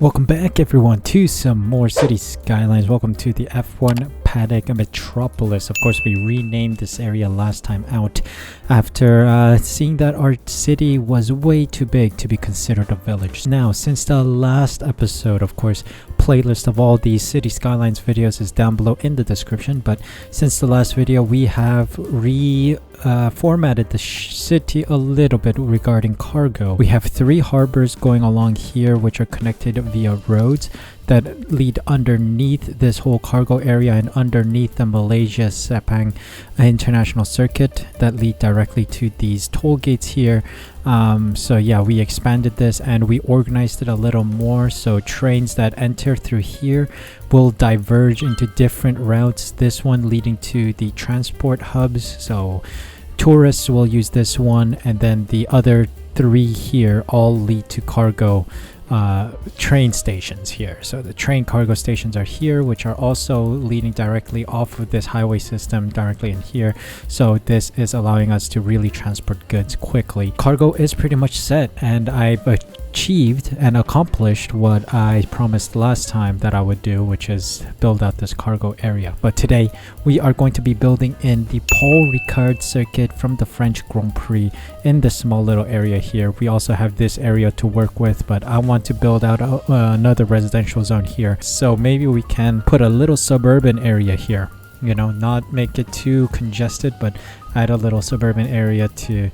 Welcome back everyone to some more City Skylines. Welcome to the F1 Paddock Metropolis. Of course, we renamed this area last time out after seeing that our city was way too big to be considered a village. Now, since the last episode, of course, playlist of all these City Skylines videos is down below in the description, but since the last video, we have formatted the city a little bit regarding cargo. We have 3 harbors going along here which are connected via roads that lead underneath this whole cargo area and underneath the Malaysia Sepang International Circuit that lead directly to these toll gates here. So yeah, we expanded this and we organized it a little more, so trains that enter through here will diverge into different routes. This one leading to the transport hubs, so tourists will use this one, and then the other 3 here all lead to cargo train stations here. So the train cargo stations are here, which are also leading directly off of this highway system directly in here. So this is allowing us to really transport goods quickly. Cargo is pretty much set, and I've achieved and accomplished what I promised last time that I would do, which is build out this cargo area. But today we are going to be building in the Paul Ricard circuit from the French Grand Prix in this small little area here. We also have this area to work with, but I want to build out another residential zone here, so maybe we can put a little suburban area here, you know, not make it too congested, but add a little suburban area to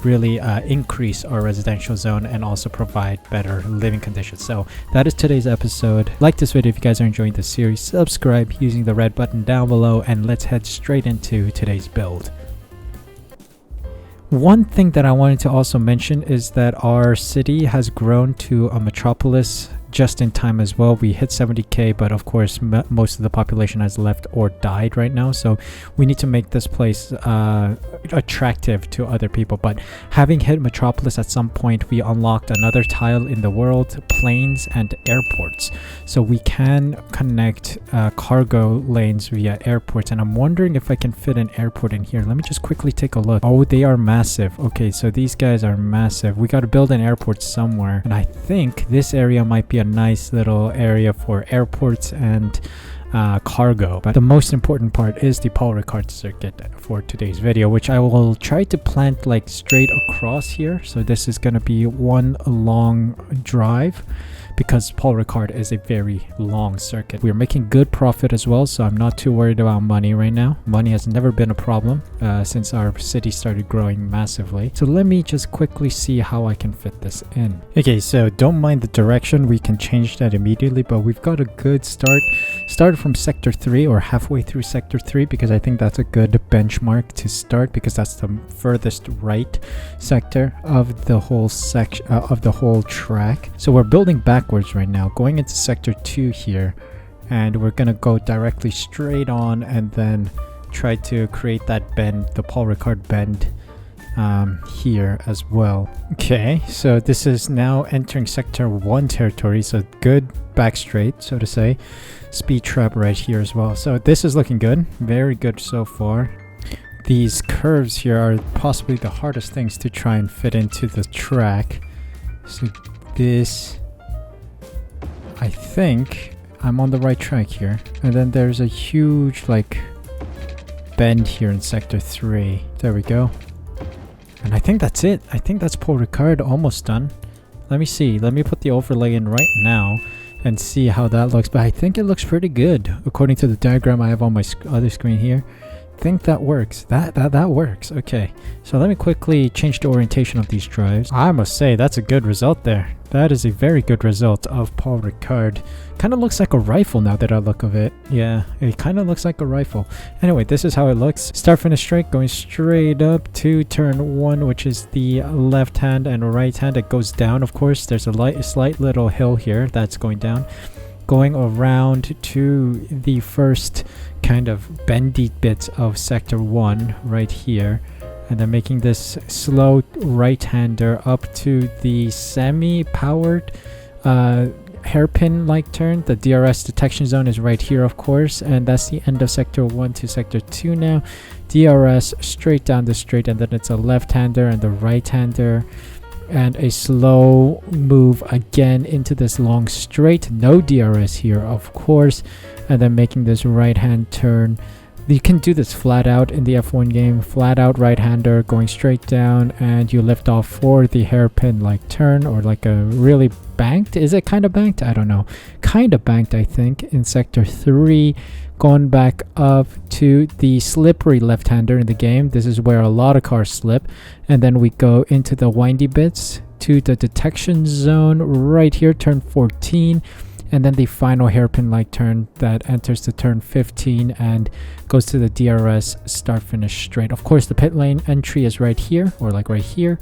really increase our residential zone and also provide better living conditions. So that is today's episode. Like this video if you guys are enjoying this series, subscribe using the red button down below, and let's head straight into today's build. One thing that I wanted to also mention is that our city has grown to a metropolis just in time as well. We hit 70k, but of course most of the population has left or died right now, so we need to make this place attractive to other people. But having hit metropolis at some point, we unlocked another tile in the world: planes and airports. So we can connect cargo lanes via airports, and I'm wondering if I can fit an airport in here. Let me just quickly take a look. Oh, they are massive. Okay, so these guys are massive. We got to build an airport somewhere, and I think this area might be a nice little area for airports and cargo. But the most important part is the Paul Ricard circuit for today's video, which I will try to plant like straight across here. So this is going to be one long drive, because Paul Ricard is a very long circuit. We're making good profit as well, so I'm not too worried about money right now. Money has never been a problem since our city started growing massively. So let me just quickly see how I can fit this in. Okay, so don't mind the direction, we can change that immediately, but we've got a good start. Started from sector 3 or halfway through sector 3, because I think that's a good benchmark to start, because that's the furthest right sector of the whole section of the whole track. So we're building backwards right now, going into sector 2 here, and we're gonna go directly straight on and then try to create that bend, the Paul Ricard bend, here as well. Okay, so this is now entering sector 1 territory, so good back straight, so to say. Speed trap right here as well. So this is looking good, very good so far. These curves here are possibly the hardest things to try and fit into the track. So this, I think I'm on the right track here. And then there's a huge like bend here in sector 3. There we go. And I think that's it. I think that's Paul Ricard almost done. Let me see. Let me put the overlay in right now and see how that looks. But I think it looks pretty good according to the diagram I have on my other screen here. I think that works. That works. Okay, so let me quickly change the orientation of these drives. I must say that's a good result there. That is a very good result of Paul Ricard. Kind of looks like a rifle now that I look of it. Yeah, it kind of looks like a rifle. Anyway, this is how it looks. Start finish straight, going straight up to turn 1, which is the left hand and right hand. It goes down, of course. There's a slight little hill here that's going down. Going around to the first kind of bendy bits of sector 1 right here, and then making this slow right-hander up to the semi-powered hairpin like turn. The DRS detection zone is right here, of course, and that's the end of sector 1 to sector 2 now. DRS straight down the straight, and then it's a left-hander and the right-hander and a slow move again into this long straight. No DRS here, of course, and then making this right-hand turn. You can do this flat out in the F1 game, flat out right-hander going straight down, and you lift off for the hairpin like turn, or like a really banked. Is it kind of banked? I don't know. Kind of banked, I think, in sector 3. Going back up to the slippery left-hander in the game. This is where a lot of cars slip. And then we go into the windy bits to the detection zone right here, turn 14. And then the final hairpin-like turn that enters the turn 15 and goes to the DRS start-finish straight. Of course, the pit lane entry is right here, or like right here.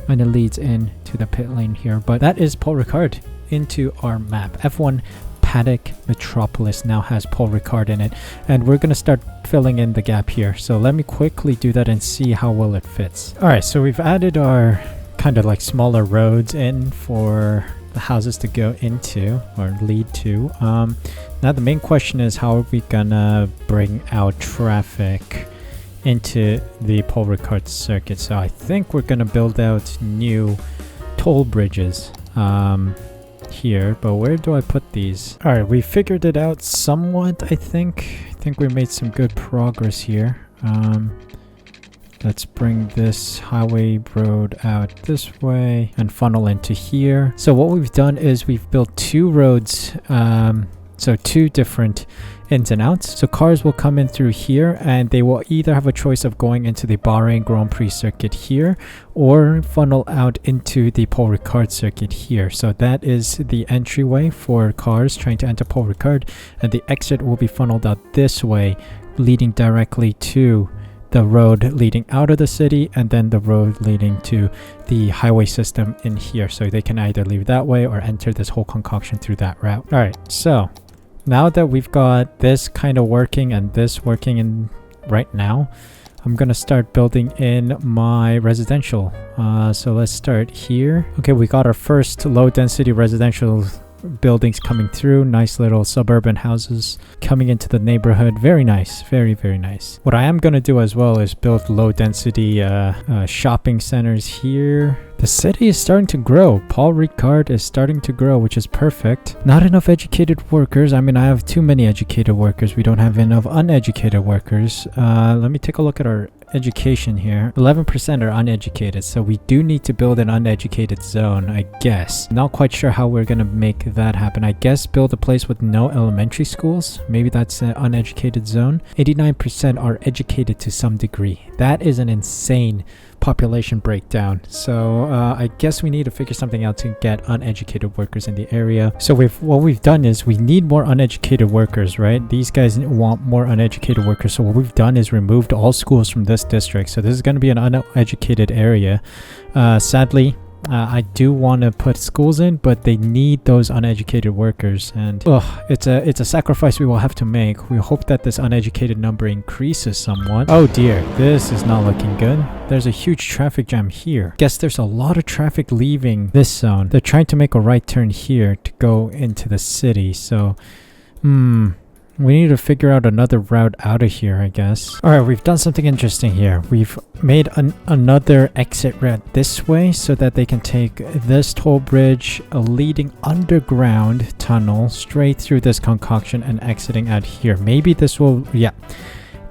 And it leads in to the pit lane here. But that is Paul Ricard into our map. F1 Paddock Metropolis now has Paul Ricard in it, and we're gonna start filling in the gap here. So let me quickly do that and see how well it fits. All right, so we've added our kind of like smaller roads in for the houses to go into or lead to. Now the main question is, how are we gonna bring out traffic into the Paul Ricard circuit? So I think we're gonna build out new toll bridges here, but where do I put these? All right, we figured it out somewhat. I think we made some good progress here. Let's bring this highway road out this way and funnel into here. So what we've done is we've built 2 roads, so 2 different ins and outs. So cars will come in through here, and they will either have a choice of going into the Bahrain Grand Prix circuit here or funnel out into the Paul Ricard circuit here. So that is the entryway for cars trying to enter Paul Ricard, and the exit will be funneled out this way, leading directly to the road leading out of the city, and then the road leading to the highway system in here. So they can either leave that way or enter this whole concoction through that route. All right, so now that we've got this kind of working and this working in right now, I'm gonna start building in my residential. So let's start here. Okay, we got our first low density residential buildings coming through. Nice little suburban houses coming into the neighborhood. Very nice, very nice. What I am gonna do as well is build low density shopping centers here. The city is starting to grow. Paul Ricard is starting to grow, which is perfect. Not enough educated workers. I mean, I have too many educated workers. We don't have enough uneducated workers. Let me take a look at our education here. 11% are uneducated, so we do need to build an uneducated zone, I guess. Not quite sure how we're gonna make that happen. I guess build a place with no elementary schools. Maybe that's an uneducated zone. 89% are educated to some degree. That is an insane population breakdown. So I guess we need to figure something out to get uneducated workers in the area. So what we've done is we need more uneducated workers, right? These guys want more uneducated workers. So what we've done is removed all schools from this district. So this is going to be an uneducated area. Sadly, I do want to put schools in, but they need those uneducated workers, and it's a sacrifice we will have to make. We hope that this uneducated number increases somewhat. Oh dear, this is not looking good. There's a huge traffic jam here. Guess there's a lot of traffic leaving this zone. They're trying to make a right turn here to go into the city, so we need to figure out another route out of here, I guess. All right, we've done something interesting here. We've made another exit route this way so that they can take this toll bridge, a leading underground tunnel straight through this concoction and exiting out here. Maybe this will, yeah.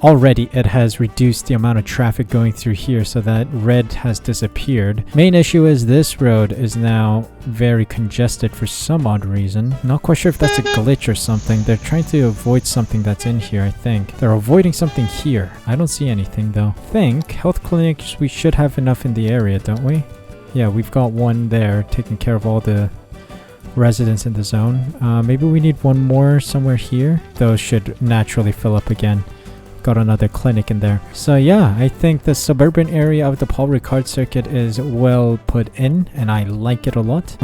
Already it has reduced the amount of traffic going through here, so that red has disappeared. Main issue is this road is now very congested for some odd reason. Not quite sure if that's a glitch or something. They're trying to avoid something that's in here, I think. They're avoiding something here. I don't see anything though. I think health clinics, we should have enough in the area, don't we? Yeah, we've got one there taking care of all the residents in the zone. Maybe we need one more somewhere here. Those should naturally fill up again. Got another clinic in there. So yeah, I think the suburban area of the Paul Ricard circuit is well put in, and I like it a lot.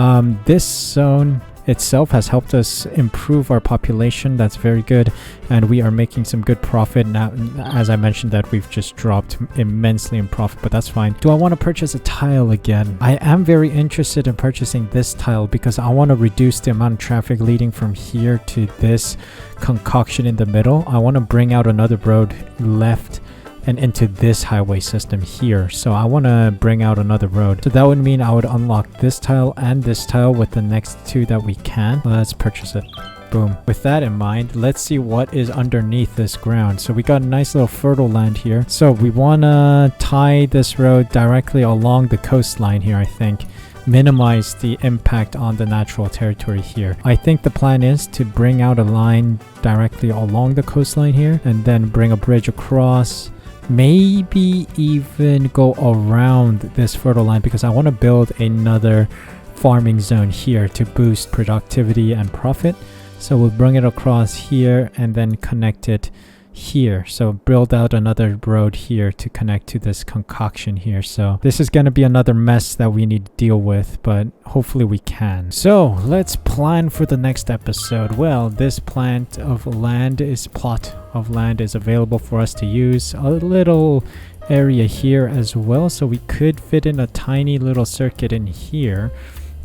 This zone itself has helped us improve our population. That's very good, and we are making some good profit now. As I mentioned, that we've just dropped immensely in profit, but that's fine. Do I want to purchase a tile again? I am very interested in purchasing this tile because I want to reduce the amount of traffic leading from here to this concoction in the middle. I want to bring out another road left and into this highway system here. So I want to bring out another road. So that would mean I would unlock this tile and this tile with the next two that we can. Let's purchase it. Boom. With that in mind, let's see what is underneath this ground. So we got a nice little fertile land here. So we want to tie this road directly along the coastline here, I think. Minimize the impact on the natural territory here. I think the plan is to bring out a line directly along the coastline here and then bring a bridge across. Maybe even go around this fertile land because I want to build another farming zone here to boost productivity and profit. So we'll bring it across here and then connect it here. So build out another road here to connect to this concoction here. So this is going to be another mess that we need to deal with, but hopefully we can. So let's plan for the next episode. Well, this plot of land is available for us to use. A little area here as well. So we could fit in a tiny little circuit in here.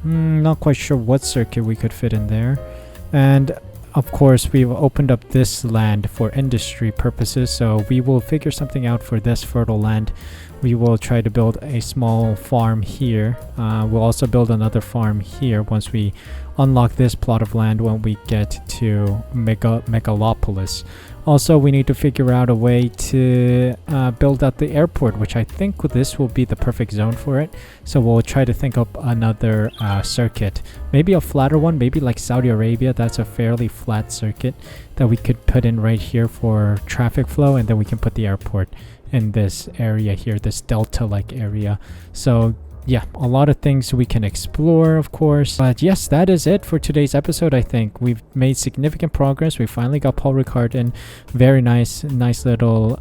Not quite sure what circuit we could fit in there. And of course, we've opened up this land for industry purposes, so we will figure something out for this fertile land. We will try to build a small farm here. We'll also build another farm here once we unlock this plot of land when we get to Megalopolis. Also, we need to figure out a way to build out the airport, which I think this will be the perfect zone for it. So we'll try to think up another circuit. Maybe a flatter one, maybe like Saudi Arabia. That's a fairly flat circuit that we could put in right here for traffic flow. And then we can put the airport in this area here, this delta-like area. So yeah, a lot of things we can explore, of course. But yes, that is it for today's episode. I think we've made significant progress. We finally got Paul Ricard in. Very nice little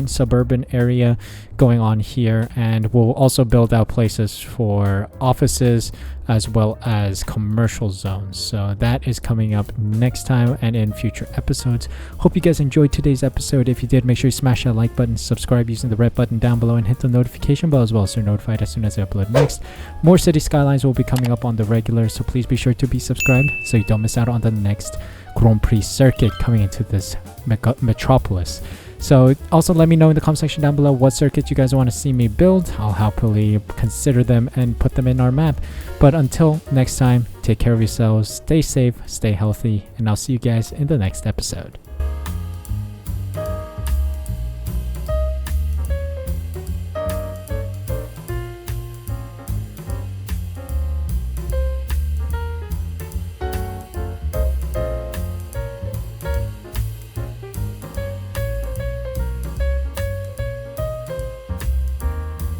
suburban area going on here. And we'll also build out places for offices as well as commercial zones. So that is coming up next time and in future episodes. Hope you guys enjoyed today's episode. If you did, make sure you smash that like button, subscribe using the red button down below, and hit the notification bell as well so you're notified as soon as I upload next. More City Skylines will be coming up on the regular, so please be sure to be subscribed so you don't miss out on the next Grand Prix circuit coming into this metropolis. So also let me know in the comment section down below what circuits you guys want to see me build. I'll happily consider them and put them in our map. But until next time, take care of yourselves, stay safe, stay healthy, and I'll see you guys in the next episode.